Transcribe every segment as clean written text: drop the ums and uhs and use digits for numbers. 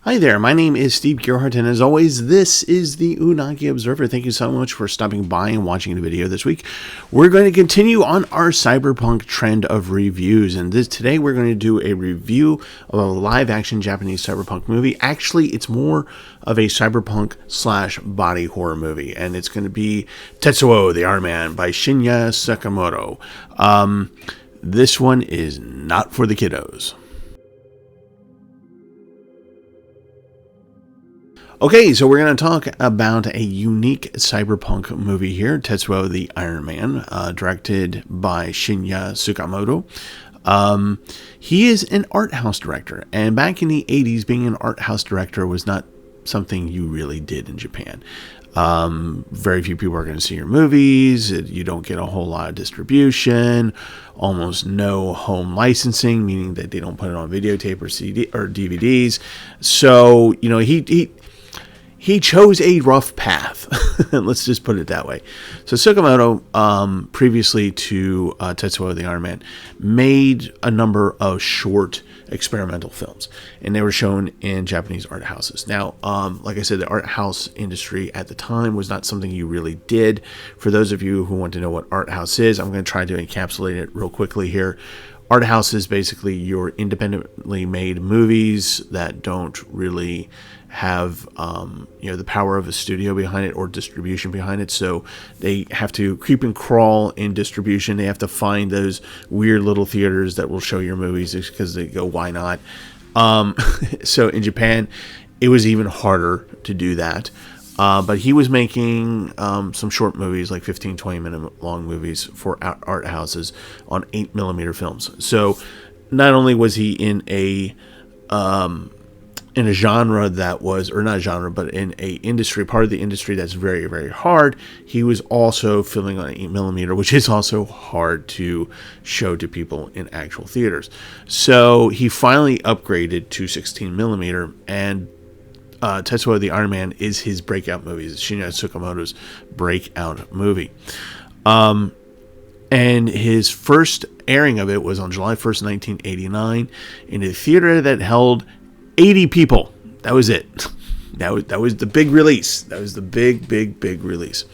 Hi there, my name is Steve Gerhardt, and as always, this is the Unagi Observer. Thank you so much for stopping by and watching the video this week. We're going to continue on our Cyberpunk trend of reviews, and today we're going to do a review of a live-action Japanese Cyberpunk movie. Actually, it's more of a Cyberpunk / body horror movie, and it's going to be Tetsuo, the Iron Man by Shinya Sakamoto. This one is not for the kiddos. Okay, so we're going to talk about a unique cyberpunk movie here, Tetsuo the Iron Man, directed by Shinya Sakamoto. He is an art house director, and back in the 80s, being an art house director was not something you really did in Japan. Very few people are going to see your movies. You don't get a whole lot of distribution, almost no home licensing, meaning that they don't put it on videotape or CD or DVDs. So, you know, he chose a rough path. Let's just put it that way. So Sakamoto, previously to Tetsuo the Iron Man, made a number of short experimental films, and they were shown in Japanese art houses. Now, like I said, the art house industry at the time was not something you really did. For those of you who want to know what art house is, I'm going to try to encapsulate it real quickly here. Art house is basically your independently made movies that don't really have the power of a studio behind it or distribution behind it, so they have to creep and crawl in distribution. They have to find those weird little theaters that will show your movies because they go, why not? So in Japan it was even harder to do that, but he was making some short movies, like 15-20 minute long movies for art houses on 8mm films. So not only was he in a genre that was, or not genre, but in a industry, part of the industry that's very, very hard, he was also filming on 8mm, which is also hard to show to people in actual theaters. So he finally upgraded to 16mm, and Tetsuo the Iron Man is his breakout movie. It's Shinya Sakamoto's breakout movie. And his first airing of it was on July 1st, 1989, in a theater that held 80 people. That was it. That was the big release. That was the big release.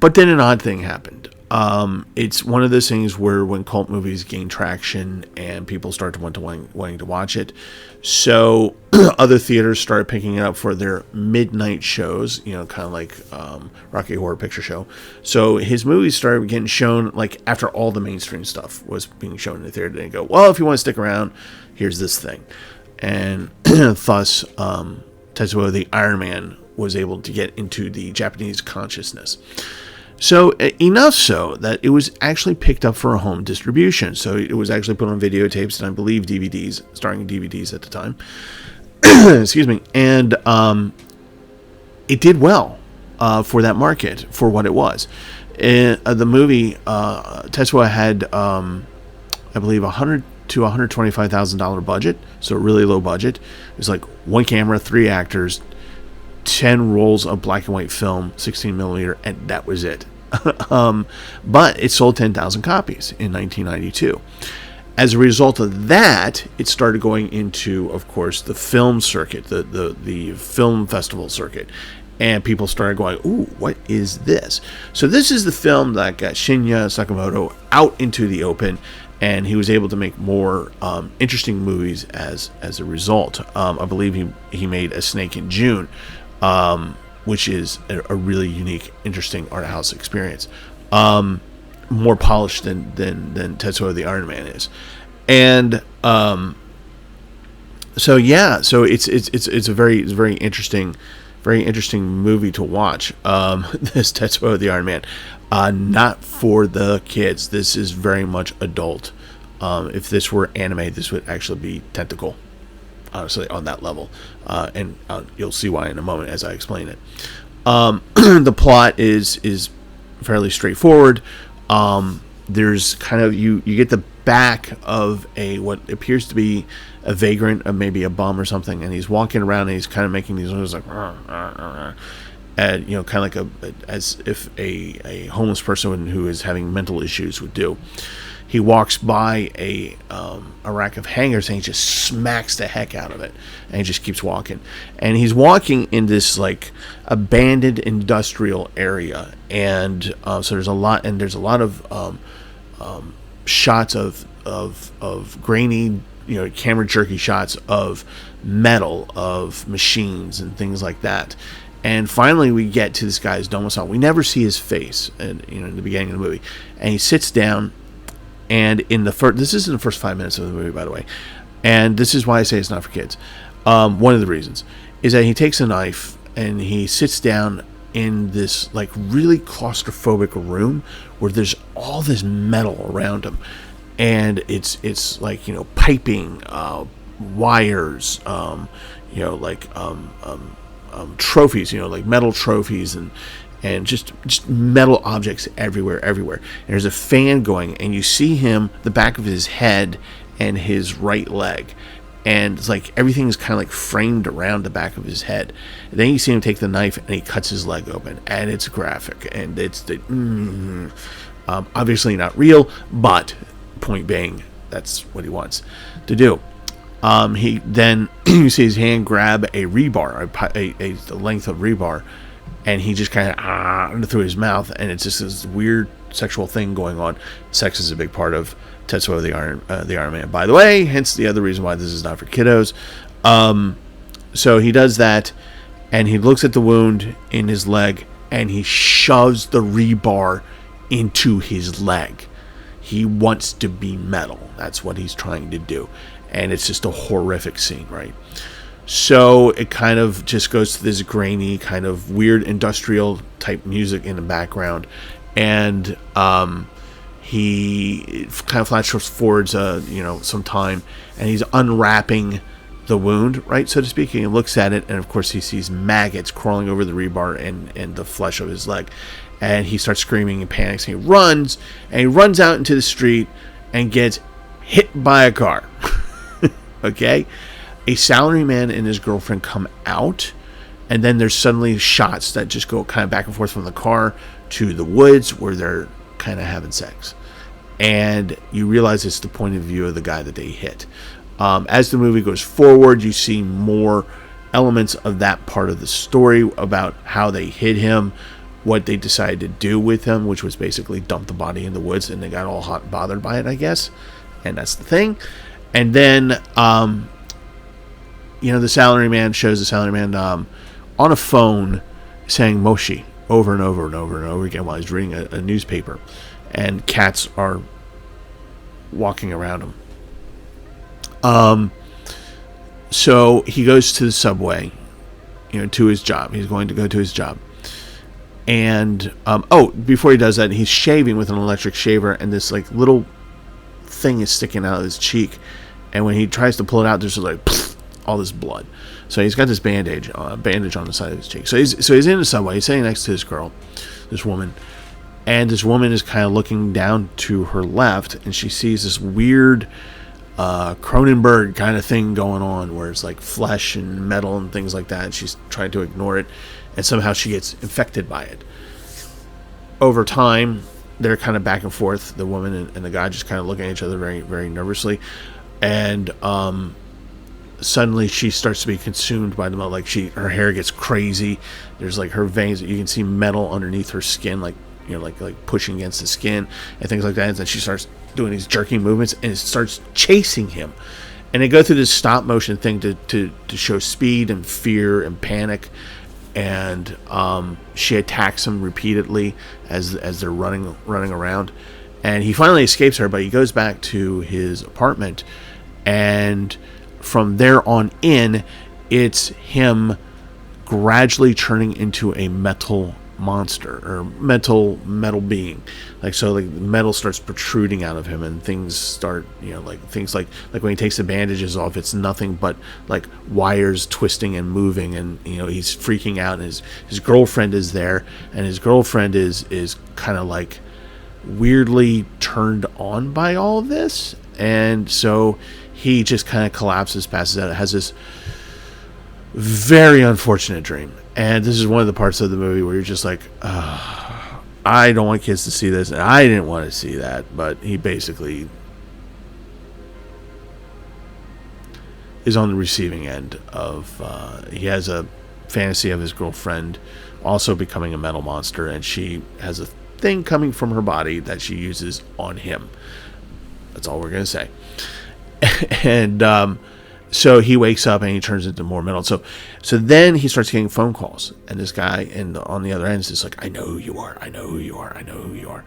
But then an odd thing happened. It's one of those things where when cult movies gain traction and people start wanting to watch it, so other theaters started picking it up for their midnight shows, kind of like Rocky Horror Picture Show. So his movies started getting shown like after all the mainstream stuff was being shown in the theater. They go, well, if you want to stick around, here's this thing. And thus, Tetsuo the Iron Man was able to get into the Japanese consciousness. So enough so that it was actually picked up for a home distribution. So it was actually put on videotapes and I believe DVDs, starring DVDs at the time. Excuse me. And it did well for that market, for what it was. The movie, Tetsuo had, I believe, $100,000 to $125,000 budget, so really low budget. It was like one camera, 3 actors, 10 rolls of black and white film, 16mm, and that was it. But it sold 10,000 copies in 1992. As a result of that, it started going into, of course, the film circuit, the film festival circuit. And people started going, ooh, what is this? So this is the film that got Shinya Sakamoto out into the open, and he was able to make more interesting movies as a result. I believe he made A Snake in June, which is a really unique, interesting art house experience. More polished than Tetsuo the Iron Man is. And so it's a very interesting movie to watch. This Tetsuo the Iron Man. Not for the kids. This is very much adult. If this were anime, this would actually be tentacle, honestly, on that level. And you'll see why in a moment as I explain it. The plot is fairly straightforward. There's kind of, you get the back of what appears to be a vagrant, maybe a bum or something, and he's walking around and he's kind of making these noises like, kind of like as if a homeless person who is having mental issues would do. He walks by a rack of hangers and he just smacks the heck out of it, and he just keeps walking. And he's walking in this like abandoned industrial area, and so there's a lot of shots of grainy, camera jerky shots of metal, of machines and things like that. And finally, we get to this guy's domicile. We never see his face, and in the beginning of the movie, and he sits down. And this is in the first 5 minutes of the movie, by the way, and this is why I say it's not for kids. One of the reasons is that he takes a knife and he sits down in this like really claustrophobic room where there's all this metal around him, and it's like piping, wires, trophies, like metal trophies and just metal objects everywhere. And there's a fan going, and you see the back of his head and his right leg, and it's like everything is kind of like framed around the back of his head. And then you see him take the knife and he cuts his leg open, and it's graphic, and it's obviously not real, but point being, that's what he wants to do. He then you see his hand grab a rebar, a length of rebar, and he just kind of through his mouth, and it's just this weird sexual thing going on. Sex is a big part of Tetsuo the Iron Man, by the way, hence the other reason why this is not for kiddos. So he does that, and he looks at the wound in his leg, and he shoves the rebar into his leg. He wants to be metal. That's what he's trying to do. And it's just a horrific scene, right? So it kind of just goes to this grainy, kind of weird industrial type music in the background. And he kind of flash forwards, some time, and he's unwrapping the wound, right, so to speak. He looks at it, and of course he sees maggots crawling over the rebar and the flesh of his leg. And he starts screaming and panics, and he runs out into the street and gets hit by a car. Okay? A salaryman and his girlfriend come out, and then there's suddenly shots that just go kind of back and forth from the car to the woods where they're kind of having sex. And you realize it's the point of view of the guy that they hit. As the movie goes forward, you see more elements of that part of the story about how they hit him, what they decided to do with him, which was basically dump the body in the woods, and they got all hot and bothered by it, I guess. And that's the thing. And then, the salaryman shows the salaryman on a phone saying Moshi over and over and over and over again while he's reading a newspaper. And cats are walking around him. So he goes to the subway, to his job. He's going to go to his job. And, before he does that, he's shaving with an electric shaver, and this, like, little thing is sticking out of his cheek. And when he tries to pull it out, there's like all this blood. So he's got this bandage on the side of his cheek. So he's in the subway. He's sitting next to this woman. And this woman is kind of looking down to her left, and she sees this weird Cronenberg kind of thing going on, where it's like flesh and metal and things like that. And she's trying to ignore it, and somehow she gets infected by it. Over time, they're kind of back and forth, the woman and the guy, just kind of looking at each other very, very nervously. And suddenly she starts to be consumed by the metal. Like her hair gets crazy. There's like her veins, you can see metal underneath her skin, like like pushing against the skin and things like that. And then she starts doing these jerking movements, and it starts chasing him. And they go through this stop motion thing to show speed and fear and panic. And she attacks him repeatedly as they're running around. And he finally escapes her, but he goes back to his apartment. And from there on in, it's him gradually turning into a metal monster, or metal being. Like, so like metal starts protruding out of him, and things start, things like when he takes the bandages off, it's nothing but like wires twisting and moving, and he's freaking out. And his girlfriend is there, and his girlfriend is kind of like weirdly turned on by all of this. And so he just kind of collapses, passes out. It has this Very unfortunate dream. And this is one of the parts of the movie where you're just like, I don't want kids to see this, and I didn't want to see that, but he basically is on the receiving end of, he has a fantasy of his girlfriend also becoming a metal monster, and she has a thing coming from her body that she uses on him. That's all we're going to say. And so he wakes up and he turns into more metal. So then he starts getting phone calls, and this guy on the other end is just like, I know who you are, I know who you are, I know who you are.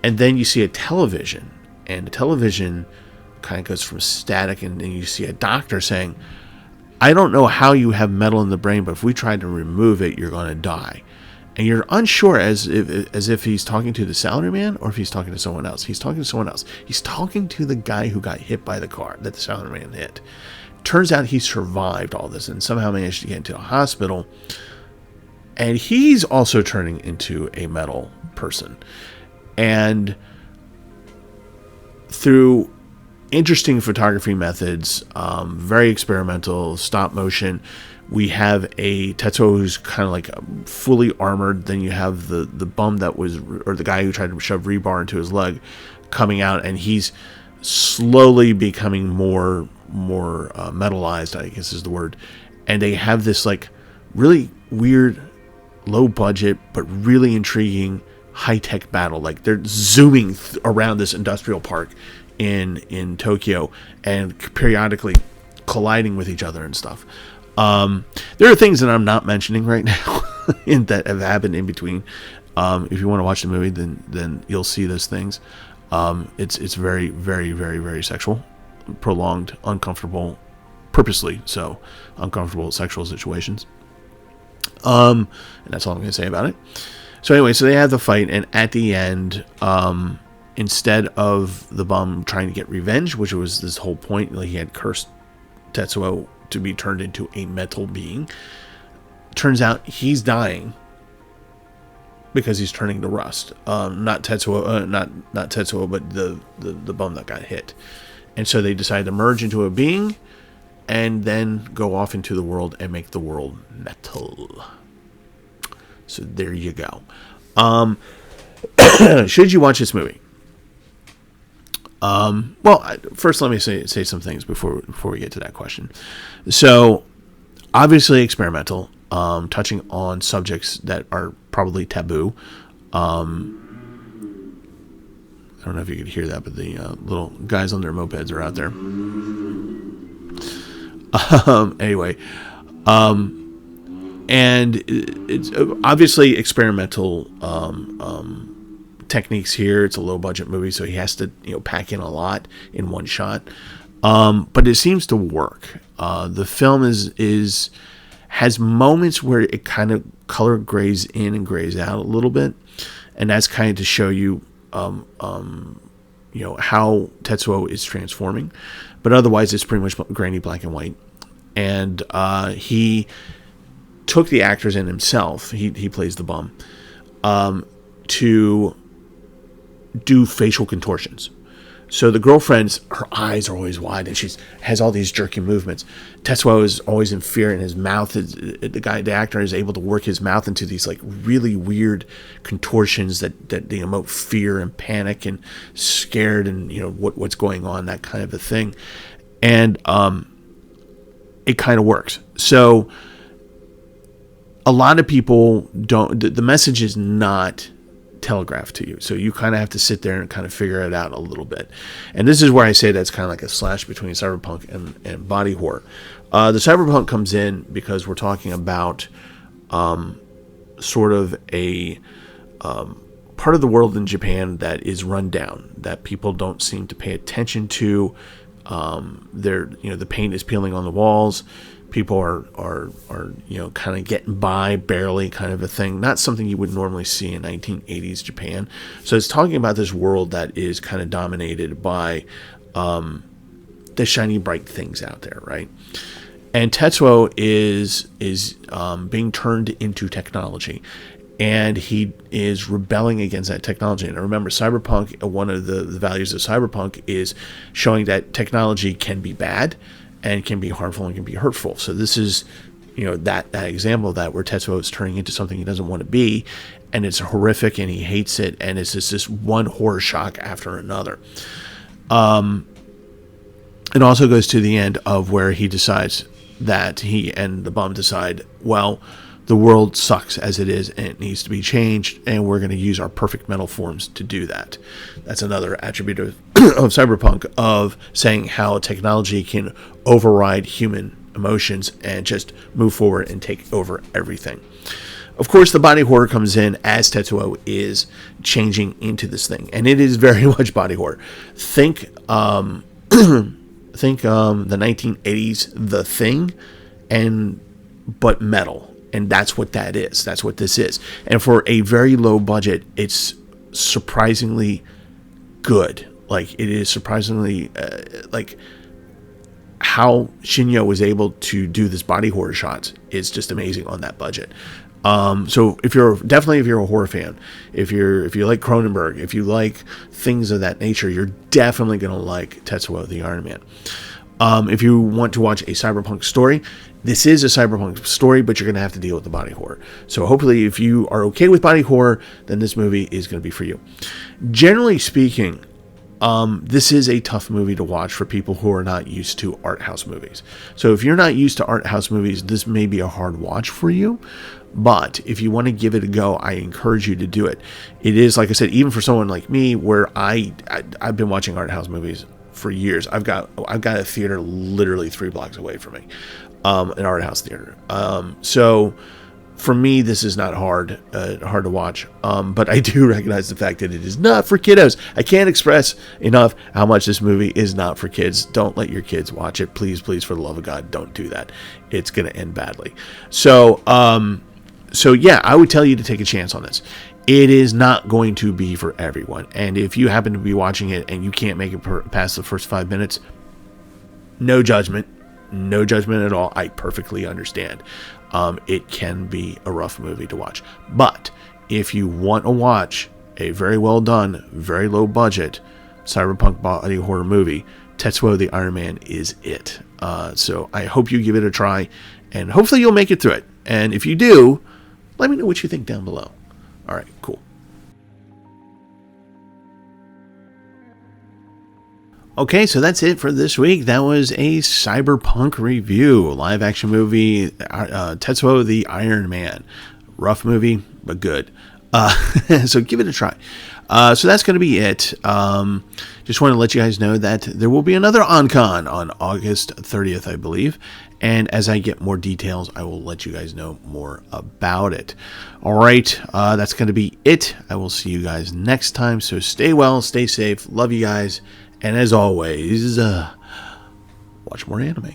And then you see a television, and the television kind of goes from static, and then you see a doctor saying, I don't know how you have metal in the brain, but if we try to remove it, you're going to die. And you're unsure as if he's talking to the salaryman or if he's talking to someone else. He's talking to someone else. He's talking to the guy who got hit by the car that the salaryman hit. Turns out he survived all this and somehow managed to get into a hospital. And he's also turning into a metal person. And through interesting photography methods, very experimental, stop motion, we have a Tetsuo who's kind of like fully armored. Then you have the bum that was, or the guy who tried to shove rebar into his leg, coming out, and he's slowly becoming more metalized, I guess is the word. And they have this like really weird, low budget but really intriguing high-tech battle. Like they're zooming around this industrial park in Tokyo and periodically colliding with each other and stuff. There are things that I'm not mentioning right now that have happened in between. If you want to watch the movie, then you'll see those things. It's very, very, very, very sexual, prolonged, uncomfortable, purposely so uncomfortable sexual situations. And that's all I'm going to say about it. So anyway, so they have the fight, and at the end, instead of the bum trying to get revenge, which was this whole point, like he had cursed Tetsuo to be turned into a metal being, turns out he's dying because he's turning to rust. Not Tetsuo, not Tetsuo, but the bum that got hit. And so they decide to merge into a being and then go off into the world and make the world metal. So there you go. Should you watch this movie? Well, first let me say some things before we get to that question. So, obviously experimental, touching on subjects that are probably taboo. I don't know if you could hear that, but the little guys on their mopeds are out there. Anyway, and it's obviously experimental techniques here. It's a low budget movie, so he has to pack in a lot in one shot. But it seems to work. The film has moments where it kind of color grays in and grays out a little bit, and that's kind of to show you how Tetsuo is transforming. But otherwise, it's pretty much grainy black and white. And he took the actors in himself. He plays the bum to do facial contortions. So the girlfriend's, her eyes are always wide, and she has all these jerky movements. Tetsuo is always in fear, and his mouth the actor is able to work his mouth into these like really weird contortions that they emote fear and panic and scared and what's going on, that kind of a thing. And it kind of works. So a lot of people don't, the message is not telegraphed to you, so you kind of have to sit there and kind of figure it out a little bit. And this is where I say that's kind of like a slash between cyberpunk and body horror. The cyberpunk comes in because we're talking about sort of a part of the world in Japan that is run down, that people don't seem to pay attention to. The paint is peeling on the walls. People are kind of getting by barely, kind of a thing. Not something you would normally see in 1980s Japan. So it's talking about this world that is kind of dominated by the shiny bright things out there, right? And Tetsuo is being turned into technology, and he is rebelling against that technology. And remember, cyberpunk, one of the values of cyberpunk is showing that technology can be bad and can be harmful and can be hurtful. So this is that example of that, where Tetsuo is turning into something he doesn't want to be, and it's horrific and he hates it, and it's just this one horror shock after another. It also goes to the end of where he decides that he and the bum decide, well, the world sucks as it is and it needs to be changed, and we're going to use our perfect mental forms to do that. That's another attribute of Cyberpunk, of saying how technology can override human emotions and just move forward and take over everything. Of course, the body horror comes in as Tetsuo is changing into this thing, and it is very much body horror. Think the 1980s The Thing, but metal. And that's what that is. That's what this is. And for a very low budget, it's surprisingly good. Like, it is surprisingly, how Shinya was able to do this body horror shots is just amazing on that budget. So if you're a horror fan, if you like Cronenberg, if you like things of that nature, you're definitely going to like Tetsuo the Iron Man. If you want to watch a cyberpunk story, this is a cyberpunk story, but you're going to have to deal with the body horror. So hopefully, if you are okay with body horror, then this movie is going to be for you. Generally speaking, this is a tough movie to watch for people who are not used to art house movies. So if you're not used to art house movies, this may be a hard watch for you. But if you want to give it a go, I encourage you to do it. It is, like I said, even for someone like me, where I've been watching art house movies for years. I've got a theater literally 3 blocks away from me, an art house theater. So for me, this is not hard to watch. But I do recognize the fact that it is not for kiddos. I can't express enough how much this movie is not for kids. Don't let your kids watch it. Please, please, for the love of God, don't do that. It's going to end badly. So yeah, I would tell you to take a chance on this. It is not going to be for everyone. And if you happen to be watching it and you can't make it past the first 5 minutes, no judgment. No judgment at all. I perfectly understand. It can be a rough movie to watch. But if you want to watch a very well done, very low budget cyberpunk body horror movie, Tetsuo the Iron Man is it. So I hope you give it a try, and hopefully you'll make it through it. And if you do, let me know what you think down below. All right, cool. Okay, so that's it for this week. That was a Cyberpunk review, live action movie, Tetsuo the Iron Man. Rough movie, but good. So give it a try. So that's going to be it. Just want to let you guys know that there will be another OnCon on August 30th, I believe. And as I get more details, I will let you guys know more about it. All right, that's going to be it. I will see you guys next time. So stay well, stay safe. Love you guys. And as always, watch more anime.